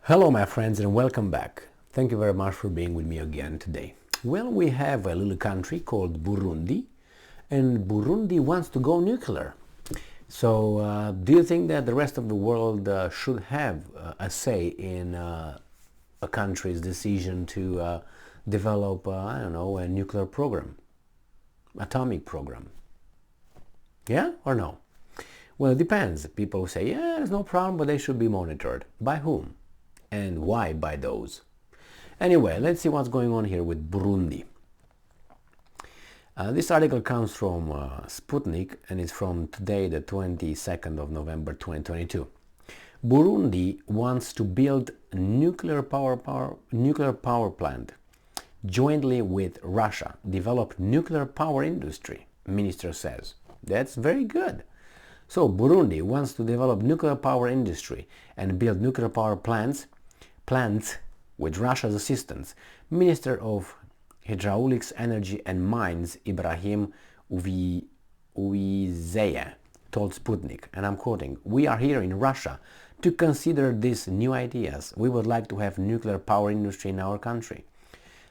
Hello my friends and welcome back. Thank you very much for being with me again today. Well, we have a little country called Burundi, and Burundi wants to go nuclear. So do you think that the rest of the world should have a say in a country's decision to develop, I don't know, a nuclear program, atomic program? Yeah or no? Well, it depends. People say, yeah, there's no problem, but they should be monitored. By whom? And why by those? Anyway, let's see what's going on here with Burundi. This article comes from Sputnik and is from today, the 22nd of November 2022. Burundi wants to build nuclear power plant jointly with Russia, develop nuclear power industry, minister says. That's very good. So Burundi wants to develop nuclear power industry and build nuclear power plants with Russia's assistance. Minister of Hydraulics, Energy and Mines Ibrahim Uwizeye told Sputnik, and I'm quoting, "We are here in Russia to consider these new ideas. We would like to have nuclear power industry in our country.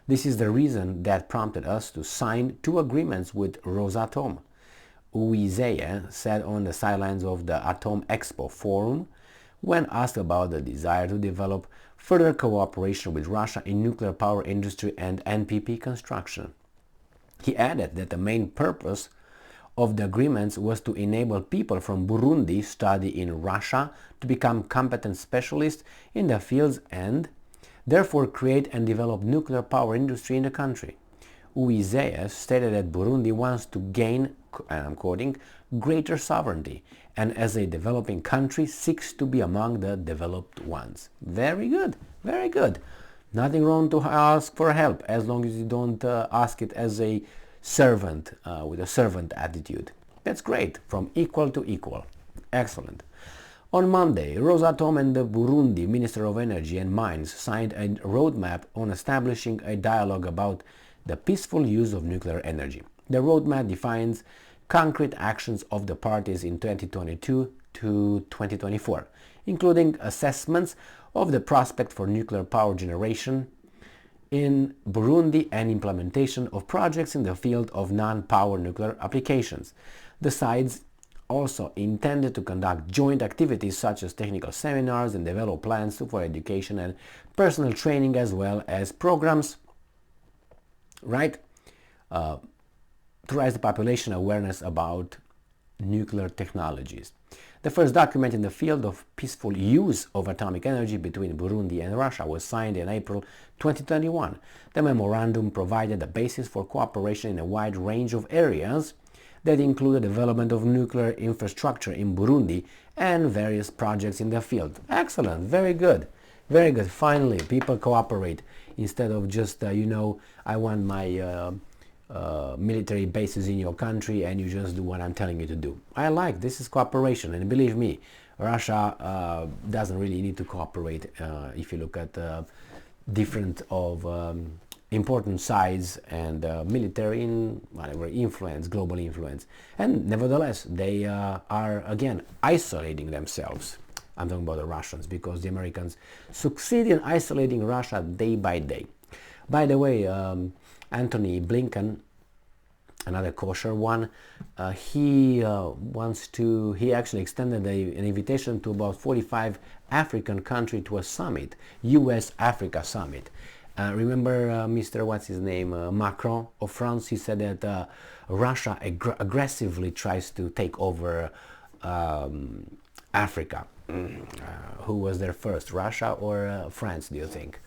This is the reason that prompted us to sign 2 agreements with Rosatom," Uwizeye said on the sidelines of the Atom Expo Forum when asked about the desire to develop further cooperation with Russia in nuclear power industry and NPP construction. He added that the main purpose of the agreements was to enable people from Burundi study in Russia to become competent specialists in the fields and therefore create and develop nuclear power industry in the country. Uwizeye stated that Burundi wants to gain, and I'm quoting, greater sovereignty, and as a developing country seeks to be among the developed ones. Very good, very good. Nothing wrong to ask for help as long as you don't ask it as a servant, with a servant attitude. That's great, from equal to equal. Excellent. On Monday, Rosatom and the Burundi Minister of Energy and Mines signed a roadmap on establishing a dialogue about the peaceful use of nuclear energy. The roadmap defines concrete actions of the parties in 2022 to 2024, including assessments of the prospect for nuclear power generation in Burundi and implementation of projects in the field of non-power nuclear applications. The sides also intended to conduct joint activities such as technical seminars and develop plans for education and personal training as well as programs to raise the population awareness about nuclear technologies. The first document in the field of peaceful use of atomic energy between Burundi and Russia was signed in April 2021. The memorandum provided the basis for cooperation in a wide range of areas that include the development of nuclear infrastructure in Burundi and various projects in the field. Excellent, very good. Very good. Finally, people cooperate instead of just, I want my military bases in your country and you just do what I'm telling you to do. I like this is cooperation, and believe me, Russia doesn't really need to cooperate if you look at different of important size and military in whatever influence, global influence, and nevertheless they are again isolating themselves. I'm talking about the Russians because the Americans succeed in isolating Russia day by day. By the way, Anthony Blinken, another kosher one, he actually extended an invitation to about 45 African countries to a summit, US-Africa summit. Remember Mr. what's his name, Macron of France, he said that Russia aggressively tries to take over Africa. Who was there first, Russia or France, do you think?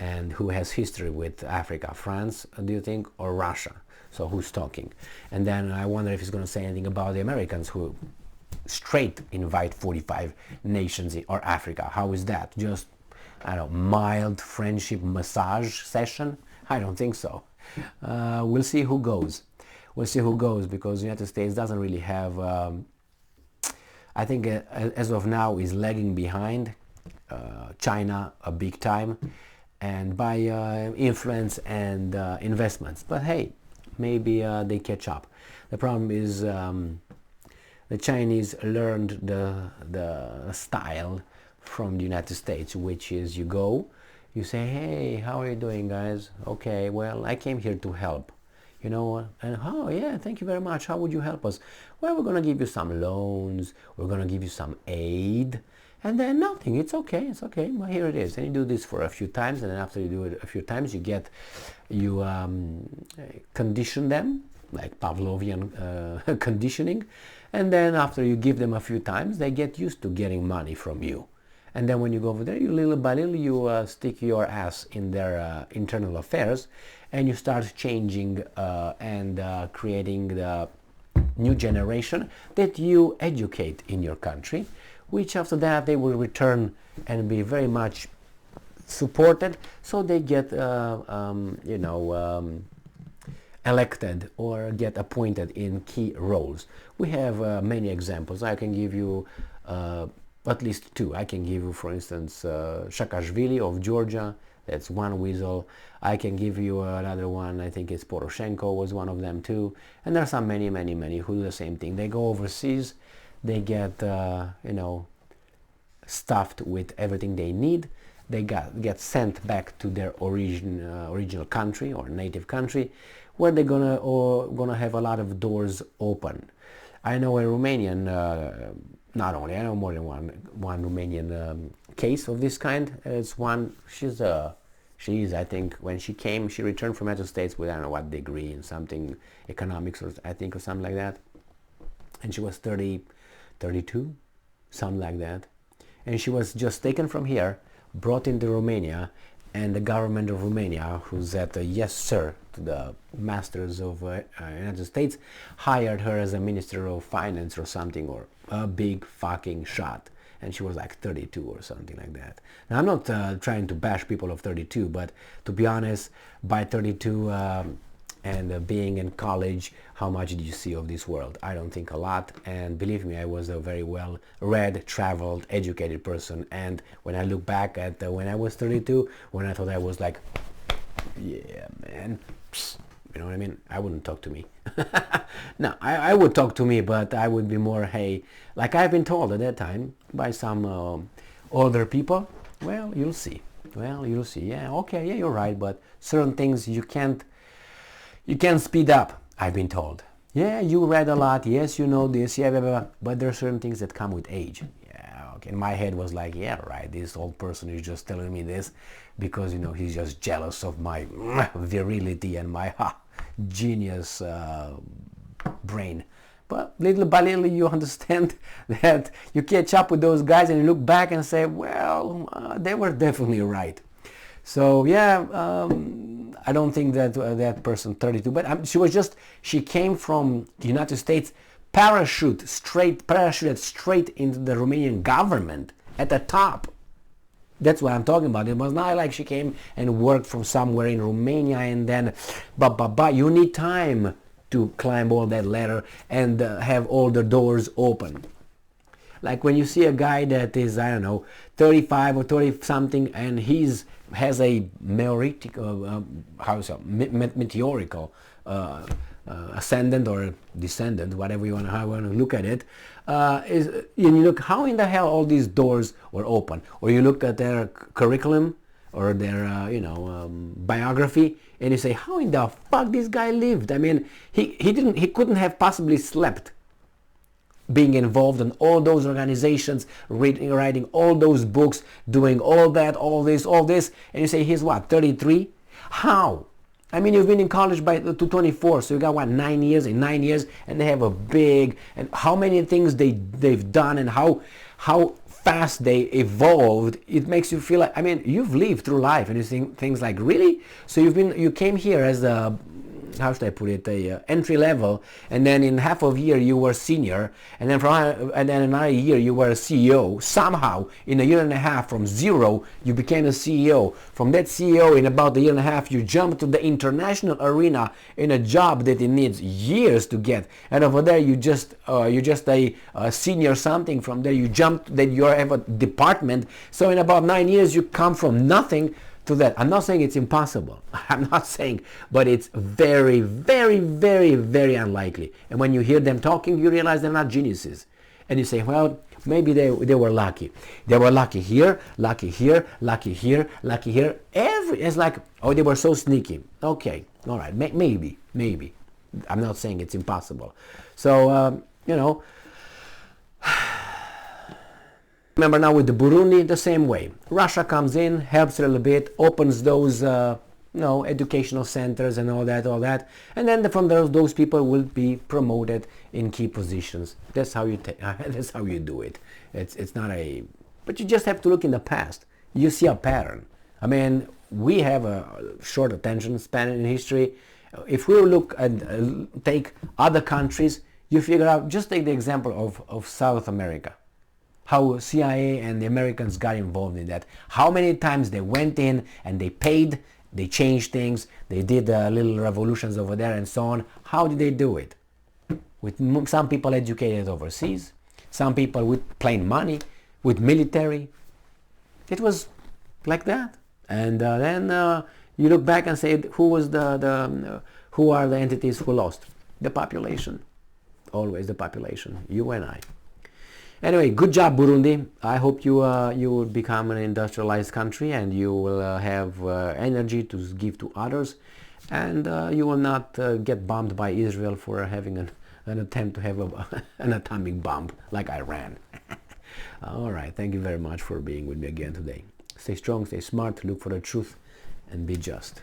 And who has history with Africa, France, do you think, or Russia? So who's talking? And then I wonder if he's going to say anything about the Americans who straight invite 45 nations or Africa. How is that? Just, I don't know, mild friendship massage session? I don't think so. We'll see who goes. We'll see who goes because the United States doesn't really have, I think as of now is lagging behind China a big time, and by influence and investments. But hey, maybe they catch up. The problem is the Chinese learned the style from the United States, which is you go, you say, hey, how are you doing, guys? Okay, well, I came here to help. You know, and oh yeah, thank you very much. How would you help us? Well, we're gonna give you some loans. We're gonna give you some aid, and then nothing. It's okay. It's okay. Well, here it is. And you do this for a few times, and then after you do it a few times, you condition them like Pavlovian conditioning, and then after you give them a few times, they get used to getting money from you. And then when you go over there, you little by little, you stick your ass in their internal affairs, and you start changing and creating the new generation that you educate in your country, which after that they will return and be very much supported, so they get, elected or get appointed in key roles. We have many examples. I can give you at least two. I can give you, for instance, Saakashvili of Georgia. That's one weasel. I can give you another one. I think it's Poroshenko was one of them too. And there are some many who do the same thing. They go overseas. They get, stuffed with everything they need. They get sent back to their original country or native country, where they're gonna have a lot of doors open. I know a Romanian, not only, I know more than one Romanian case of this kind. It's one, she's I think when she came, she returned from the United States with I don't know what degree in something, economics or I think or something like that. And she was 32, something like that. And she was just taken from here, brought into Romania, and the government of Romania, who said yes sir to the masters of United States, hired her as a minister of finance or something, or a big fucking shot. And she was like 32 or something like that. Now I'm not trying to bash people of 32, but to be honest, by 32 and being in college, how much did you see of this world? I don't think a lot, and believe me, I was a very well read, traveled, educated person, and when I look back at when I was 32, when I thought I was like, yeah man, psst, you know what I mean? I wouldn't talk to me. No, I would talk to me, but I would be more, hey, like I've been told at that time by some older people, well, you'll see. Well, you'll see. Yeah, okay, yeah, you're right, but certain things you can't speed up, I've been told. Yeah, you read a lot, yes, you know this, yeah, blah, blah, blah, but there are certain things that come with age. Yeah, okay. And my head was like, yeah, right, this old person is just telling me this because, he's just jealous of my virility and my genius brain. But little by little you understand that you catch up with those guys and you look back and say, well, they were definitely right. So yeah, I don't think that that person 32, but she came from the United States, parachuted straight into the Romanian government at the top. That's what I'm talking about. It was not like she came and worked from somewhere in Romania and then, you need time to climb all that ladder and have all the doors open. Like when you see a guy that is, I don't know, 35 or 30 something, and has a meteorical ascendant or descendant, whatever you want to look at it, you look how in the hell all these doors were open, or you look at their curriculum or their biography, and you say, how in the fuck this guy lived? I mean, he couldn't have possibly slept, being involved in all those organizations, writing all those books, doing all that, all this, and you say he's what, 33? How? I mean, you've been in college to 24, so you got what, 9 years? In 9 years, and they have a big, and how many things they've done, and how fast they evolved. It makes you feel like, I mean, you've lived through life, and you think things like, really? So you came here as a, how should I put it, entry level, and then in half of a year you were senior, and then another year you were a CEO. Somehow in a year and a half, from zero you became a CEO. From that CEO, in about a year and a half, you jumped to the international arena in a job that it needs years to get, and over there you're just a senior something. From there you jumped, then you have a department. So in about 9 years you come from nothing to that. I'm not saying it's impossible. I'm not saying, but it's very, very, very, very unlikely. And when you hear them talking, you realize they're not geniuses. And you say, well, maybe they were lucky. They were lucky here, lucky here, lucky here, lucky here. It's like, oh, they were so sneaky. Okay, all right, maybe. I'm not saying it's impossible. So, you know, remember now with the Burundi, the same way. Russia comes in, helps a little bit, opens those educational centers and all that, and then from those people will be promoted in key positions. That's how you that's how you do it. It's not but you just have to look in the past. You see a pattern. I mean, we have a short attention span in history. If we look and take other countries, you figure out. Just take the example of South America. How CIA and the Americans got involved in that. How many times they went in and they paid. They changed things, they did little revolutions over there and so on. How did they do it? With some people educated overseas, some people with plain money, with military. It was like that. And then you look back and say, who are the entities who lost? The population. Always the population, you and I. Anyway, good job, Burundi. I hope you will become an industrialized country, and you will have energy to give to others, and you will not get bombed by Israel for having an attempt to have an atomic bomb like Iran. All right, thank you very much for being with me again today. Stay strong, stay smart, look for the truth, and be just.